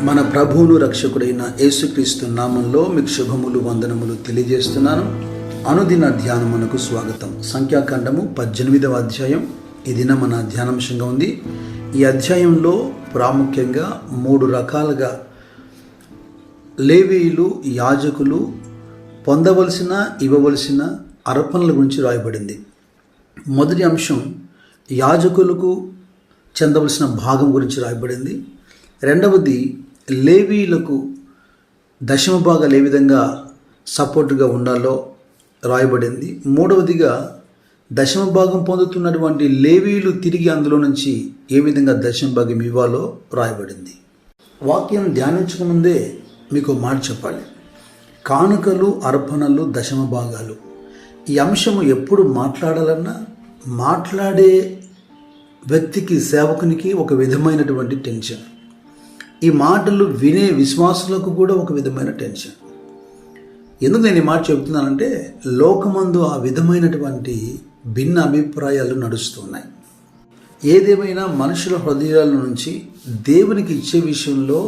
మన ప్రభువును రక్షకుడైన యేసుక్రీస్తు నామంలో మీకు శుభములు వందనములు తెలియజేస్తున్నాను. అనుదిన ధ్యానమునకు స్వాగతం. సంఖ్యాకాండము 18వ అధ్యాయం ఈ దిన మన ధ్యానాంశంగా ఉంది. ఈ అధ్యాయంలో ప్రాముఖ్యంగా 3 రకాలుగా లేవీయులు, యాజకులు పొందవలసిన, ఇవ్వవలసిన అర్పణల గురించి రాయబడింది. మొదటి అంశం యాజకులకు చెందవలసిన భాగం గురించి రాయబడింది. రెండవది లేవీయులకు దశమ భాగాలు ఏ విధంగా సపోర్టుగా ఉండాలో రాయబడింది. మూడవదిగా దశమ భాగం పొందుతున్నటువంటి లేవీయులు తిరిగి అందులో నుంచి ఏ విధంగా దశమ భాగం ఇవ్వాలో రాయబడింది. వాక్యం ధ్యానించకముందే మీకు మాట చెప్పాలి. కానుకలు, అర్పణలు, దశమ భాగాలు ఈ అంశము ఎప్పుడు మాట్లాడాలన్నా మాట్లాడే వ్యక్తికి, సేవకునికి ఒక విధమైనటువంటి టెన్షన్. ఈ మాటలు వినే విశ్వాసులకు కూడా ఒక విధమైన టెన్షన్. ఎందుకు నేను ఈ మాట చెబుతున్నానంటే, లోకమందు ఆ విధమైనటువంటి భిన్న అభిప్రాయాలు నడుస్తున్నాయి. ఏదేమైనా మనుషుల హృదయాల నుంచి దేవునికి ఇచ్చే విషయంలో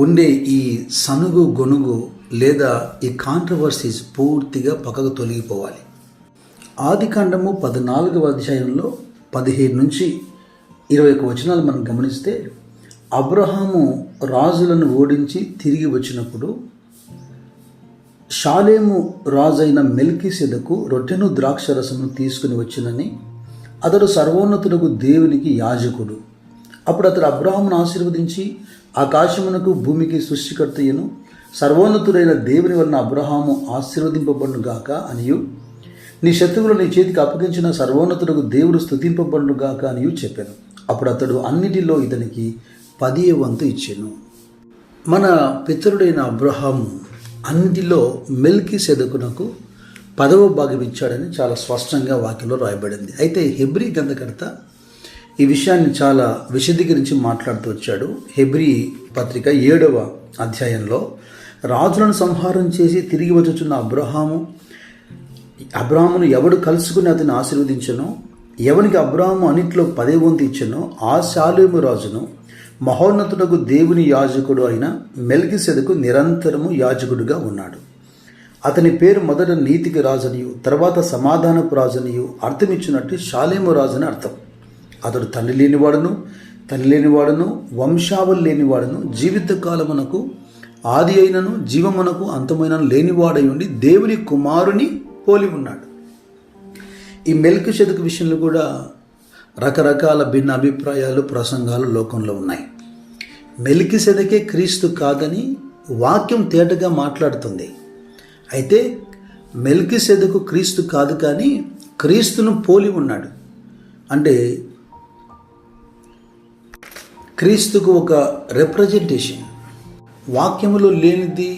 ఉండే ఈ సనుగు, గొనుగు లేదా ఈ కాంట్రవర్సీస్ పూర్తిగా పక్కకు తొలగిపోవాలి. ఆదికాండము 14వ అధ్యాయంలో 17 నుంచి 21 వచనాలు మనం గమనిస్తే, అబ్రహాము రాజులను ఓడించి తిరిగి వచ్చినప్పుడు షాలేము రాజైన మెల్కీసెదకు రొట్టెను ద్రాక్షరసమును తీసుకుని వచ్చినని, అతడు సర్వోన్నతులకు దేవునికి యాజకుడు. అప్పుడు అతడు అబ్రహామును ఆశీర్వదించి, ఆకాశమునకు భూమికి సృష్టికర్తయ్యను సర్వోన్నతుడైన దేవుని వలన అబ్రహాము ఆశీర్వదింపబడునుగాక అనియు, నీ శత్రువులు నీ చేతికి అప్పగించిన సర్వోన్నతులకు దేవుడు స్తుతింపబడునుగాక అనియు చెప్పాను. అప్పుడు అతడు అన్నిటిలో ఇతనికి 10వ వంతు ఇచ్చాను. మన పితరుడైన అబ్రహాము అన్నిటిలో మెల్కీసెదకునకు 10వ భాగం ఇచ్చాడని చాలా స్పష్టంగా వాక్యంలో రాయబడింది. అయితే హెబ్రీ గ్రంథకర్త ఈ విషయాన్ని చాలా విశదీకరించి మాట్లాడుతూ వచ్చాడు. హెబ్రీ పత్రిక 7వ అధ్యాయంలో రాజులను సంహారం చేసి తిరిగి వచ్చుచున్న అబ్రహామును ఎవడు కలుసుకుని అతన్ని ఆశీర్వదించనో, ఎవనికి అబ్రహాము అన్నిట్లో 10వ వంతు ఇచ్చనో, ఆ షాలేము రాజును మహోన్నతుడకు దేవుని యాజకుడు అయిన మెల్కీసెదకు నిరంతరము యాజకుడుగా ఉన్నాడు. అతని పేరు మొదట నీతికి రాజనియు తర్వాత సమాధానపు రాజనియు అర్థమిచ్చినట్టు షాలేము రాజుని అర్థం. అతడు తల్లి లేనివాడును వంశావళి లేనివాడును జీవితకాలమునకు ఆది అయినను జీవమునకు అంతమైనను లేనివాడై ఉండి దేవుని కుమారుని పోలి ఉన్నాడు. ఈ మెల్కీసెదకు విషయంలో కూడా రకరకాల భిన్న అభిప్రాయాలు, ప్రసంగాలు లోకంలో ఉన్నాయి. మెల్కీసెదకే క్రీస్తు కాదని వాక్యం తేటగా మాట్లాడుతుంది. అయితే మెల్కీసెదకు క్రీస్తు కాదు, కానీ క్రీస్తును పోలి ఉన్నాడు. అంటే క్రీస్తుకు ఒక రిప్రజెంటేషన్. వాక్యములో లేనిది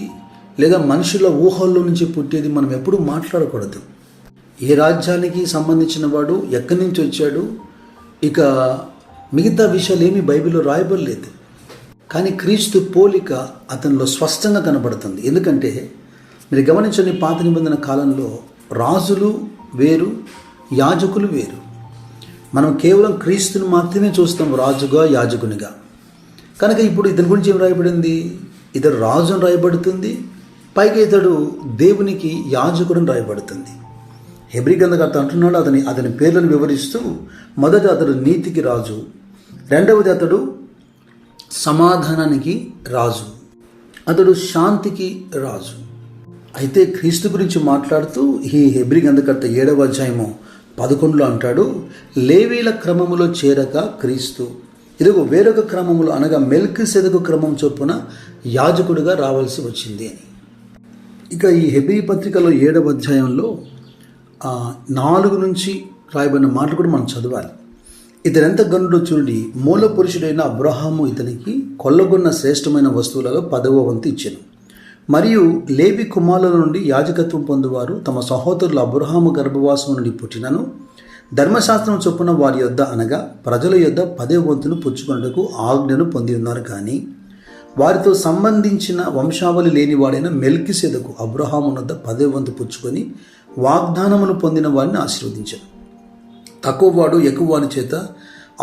లేదా మనుషుల ఊహల్లో నుంచి పుట్టేది మనం ఎప్పుడూ మాట్లాడకూడదు. ఏ రాజ్యానికి సంబంధించిన వాడు, ఎక్కడి నుంచి వచ్చాడు, ఇక మిగతా విషయాలు ఏమీ బైబిల్లో రాయబడలేదు. కానీ క్రీస్తు పోలిక అతనిలో స్పష్టంగా కనబడుతుంది. ఎందుకంటే మీరు గమనించండి, పాత నిబంధన కాలంలో రాజులు వేరు, యాజకులు వేరు. మనం కేవలం క్రీస్తుని మాత్రమే చూస్తాం రాజుగా, యాజకునిగా. కనుక ఇప్పుడు ఇతని గురించి ఏం రాయబడింది? ఇతడు రాజు అని రాయబడుతుంది, పైగా ఇతడు దేవునికి యాజకుడని రాయబడుతుంది. హెబ్రీ గ్రంథకర్త అంటున్నాడు అతని పేర్లను వివరిస్తూ, మొదట అతడు నీతికి రాజు, రెండవది అతడు సమాధానానికి రాజు, అతడు శాంతికి రాజు. అయితే క్రీస్తు గురించి మాట్లాడుతూ ఈ హెబ్రీ గ్రంథకర్త 7వ అధ్యాయము 11లో అంటాడు, లేవీల క్రమములో చేరక క్రీస్తు ఇదిగో వేరొక క్రమములో అనగా మెల్కీసెదకు క్రమం చొప్పున యాజకుడిగా రావాల్సి వచ్చింది అని. ఇక ఈ హెబ్రీ పత్రికలో 7వ అధ్యాయంలో 4 నుంచి రాయబడిన మాటలు కూడా మనం చదవాలి. ఇతను ఎంత గనుడో చూడండి. మూల పురుషుడైన అబ్రహాము ఇతనికి కొల్లగొన్న శ్రేష్టమైన వస్తువులలో 10వ వంతు ఇచ్చెను. మరియు లేవి కుమారుల నుండి యాజకత్వం పొందువారు తమ సహోదరులు అబ్రహాము గర్భవాసము నుండి పుట్టినను ధర్మశాస్త్రం చొప్పున వారి యొద్ద అనగా ప్రజల యొద్ద 10వ వంతును పుచ్చుకొనుటకు ఆజ్ఞను పొంది ఉన్నారు. కానీ వారితో సంబంధించిన వంశావళి లేనివాడైన మెల్కీసెదకు అబ్రహాము వద్ద 10వ వంతు పుచ్చుకొని వాగ్దానమును పొందిన వారిని ఆశీర్వదించాను. తక్కువ వాడు ఎక్కువ వాని చేత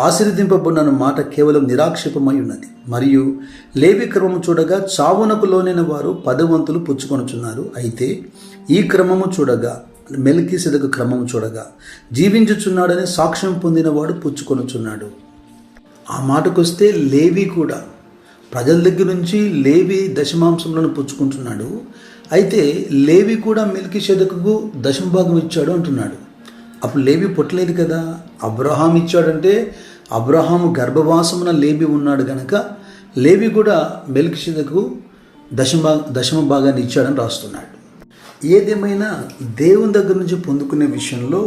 ఆశీర్వదింపబడిన మాట కేవలం నిరాక్షేపమై ఉన్నది. మరియు లేవి క్రమము చూడగా చావునకు లోనైన వారు 10 వంతులు పుచ్చుకొనుచున్నారు. అయితే ఈ క్రమము చూడగా, మెల్కీసెదెకు క్రమము చూడగా జీవించుచున్నాడని సాక్ష్యం పొందినవాడు పుచ్చుకొనుచున్నాడు. ఆ మాటకొస్తే లేవి కూడా ప్రజల దగ్గర నుంచి లేవి దశమాంశంలను పుచ్చుకుంటున్నాడు. అయితే లేవి కూడా మెల్కీసెదెకుకు దశమభాగం ఇచ్చాడు అంటున్నాడు. అప్పుడు లేవి పుట్టలేదు కదా. అబ్రహాం ఇచ్చాడంటే అబ్రహాము గర్భవాసమున లేవి ఉన్నాడు గనక లేవి కూడా మెల్కీసెదెకుకు దశమ భాగాన్ని ఇచ్చాడని రాస్తున్నాడు. ఏదేమైనా దేవుని దగ్గర నుంచి పొందుకునే విషయంలో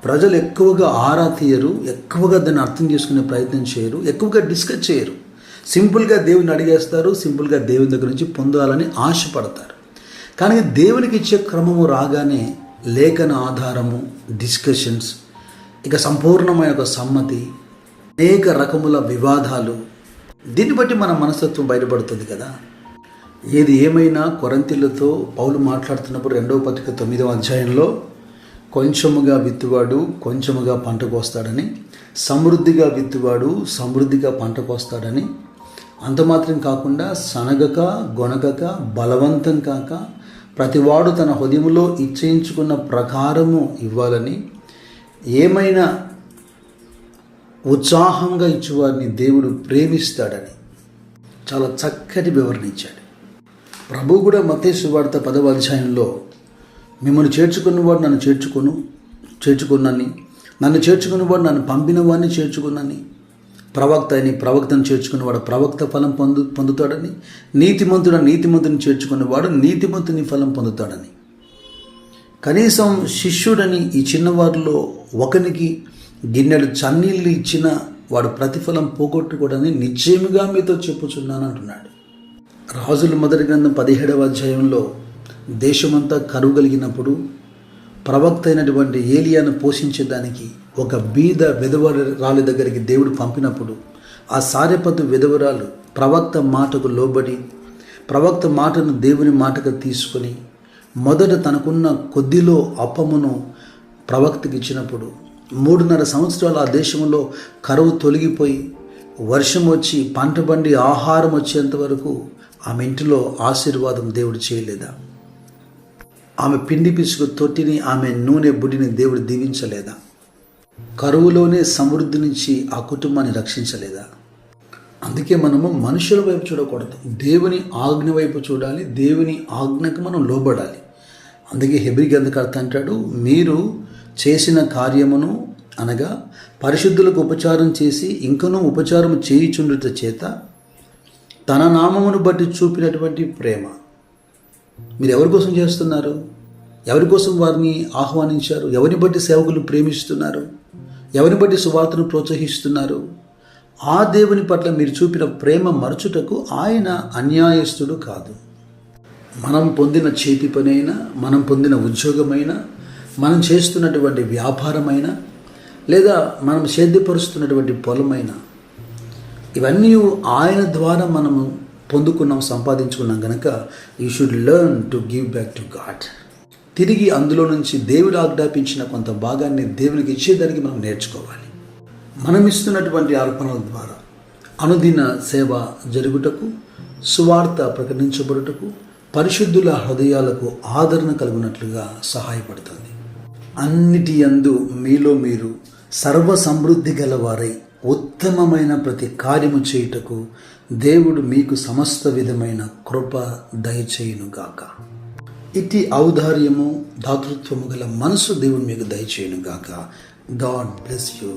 ప్రజలు ఎక్కువగా ఆరా తీయరు, ఎక్కువగా దాన్ని అర్థం చేసుకునే ప్రయత్నం చేయరు, ఎక్కువగా డిస్కస్ చేయరు. సింపుల్గా దేవుని అడిగేస్తారు, సింపుల్గా దేవుని దగ్గర నుంచి పొందాలని ఆశపడతారు. కానీ దేవునికి ఇచ్చే క్రమము రాగానే లేఖన ఆధారము, డిస్కషన్స్, ఇక సంపూర్ణమైన ఒక సమ్మతి, అనేక రకముల వివాదాలు, దీన్ని బట్టి మన మనస్తత్వం బయటపడుతుంది కదా. ఏది ఏమైనా కొరింథీయులతో పౌలు మాట్లాడుతున్నప్పుడు 2వ పత్రిక 9వ అధ్యాయంలో కొంచెముగా విత్తువాడు కొంచెముగా పంట కోస్తాడని, సమృద్ధిగా విత్తువాడు సమృద్ధిగా పంట కోస్తాడని, అంత మాత్రం కాకుండా సనగక గొనగక బలవంతం కాక ప్రతివాడు తన హృదయములో ఇచ్చేయించుకున్న ప్రకారము ఇవ్వాలని, ఏమైనా ఉత్సాహంగా ఇచ్చేవారిని దేవుడు ప్రేమిస్తాడని చాలా చక్కటి వివరణ ఇచ్చాడు. ప్రభువు కూడా మత్తయి సువార్త 10వ అధ్యాయంలో మిమ్మల్ని చేర్చుకున్నవాడు నన్ను చేర్చుకున్నాని, నన్ను చేర్చుకున్నవాడు నన్ను పంపిన వాడిని చేర్చుకున్నాని, ప్రవక్తను చేర్చుకున్నవాడు ప్రవక్త ఫలం పొందుతాడని, నీతిమంతుని చేర్చుకున్నవాడు నీతిమంతుని ఫలం పొందుతాడని. కనీసం శిష్యుడని ఈ చిన్నవారిలో ఒకనికి గిన్నెడు చన్నీళ్ళు ఇచ్చిన వాడు ప్రతిఫలం పోగొట్టుకోడని నిశ్చయముగా మీతో చెప్పుచున్నాను అంటున్నాడు. రాజుల మొదటి గ్రంథం 17వ అధ్యాయంలో దేశమంతా కరువు కలిగినప్పుడు ప్రవక్త అయినటువంటి ఏలియాను పోషించేదానికి ఒక బీద విధవరాలి దగ్గరికి దేవుడు పంపినప్పుడు ఆ సారెపతు విధవరాలు ప్రవక్త మాటకు లోబడి ప్రవక్త మాటను దేవుని మాటగా తీసుకొని మొదట తనకున్న కొద్దిలో అప్పమును ప్రవక్తకి ఇచ్చినప్పుడు 3.5 సంవత్సరాలు ఆ దేశంలో కరువు తొలగిపోయి వర్షం వచ్చి పంట పండి ఆహారం వచ్చేంత వరకు ఆమె ఇంటిలో ఆశీర్వాదం దేవుడు చేయలేదా? ఆమె పిండి పిసుకు తొట్టిని, ఆమె నూనె బుడ్డిని దేవుడు దీవించలేదా? కరువులోనే సమృద్ధి నుంచి ఆ కుటుంబాన్ని రక్షించలేదా? అందుకే మనము మనుషుల వైపు చూడకూడదు, దేవుని ఆజ్ఞ వైపు చూడాలి, దేవుని ఆజ్ఞకు మనం లోబడాలి. అందుకే హెబ్రీ గ్రంథకర్త అంటాడు, మీరు చేసిన కార్యమును అనగా పరిశుద్ధులకు ఉపచారం చేసి ఇంకనూ ఉపచారం చేయుచుండుట చేత తన నామమును బట్టి చూపినటువంటి ప్రేమ. మీరు ఎవరి కోసం చేస్తున్నారు? ఎవరి కోసం వారిని ఆహ్వానించారు? ఎవరిని బట్టి సేవకులు ప్రేమిస్తున్నారు? ఎవరిని బట్టి సువార్తను ప్రోత్సహిస్తున్నారు? ఆ దేవుని పట్ల మీరు చూపిన ప్రేమ మరచుటకు ఆయన అన్యాయస్తుడు కాదు. మనం పొందిన చేతి పనైనా, మనం పొందిన ఉద్యోగమైనా, మనం చేస్తున్నటువంటి వ్యాపారమైనా, లేదా మనం సేద్యపరుస్తున్నటువంటి పొలమైనా, ఇవన్నీ ఆయన ద్వారా మనము పొందుకున్నాం, సంపాదించుకున్నాం కనుక you should learn to give back to God. తిరిగి అందులో నుంచి దేవుడు ఆజ్ఞాపించిన కొంత భాగాన్ని దేవునికి ఇచ్చేదానికి మనం నేర్చుకోవాలి. మనం ఇస్తున్నటువంటి అర్పణల ద్వారా అనుదిన సేవ జరుగుటకు, సువార్త ప్రకటించబడుటకు, పరిశుద్ధుల హృదయాలకు ఆదరణ కలుగునట్లుగా సహాయపడుతుంది. అన్నిటి యందు మీలో మీరు సర్వ సమృద్ధి గలవారై ఉత్తమమైన ప్రతి కార్యము చేయుటకు దేవుడు మీకు సమస్త విధమైన కృప దయచేయునుగాక. ఇట్టి ఔదార్యము దాతృత్వము గల మనసు దేవుడు మీకు దయచేయునుగాక. God bless you.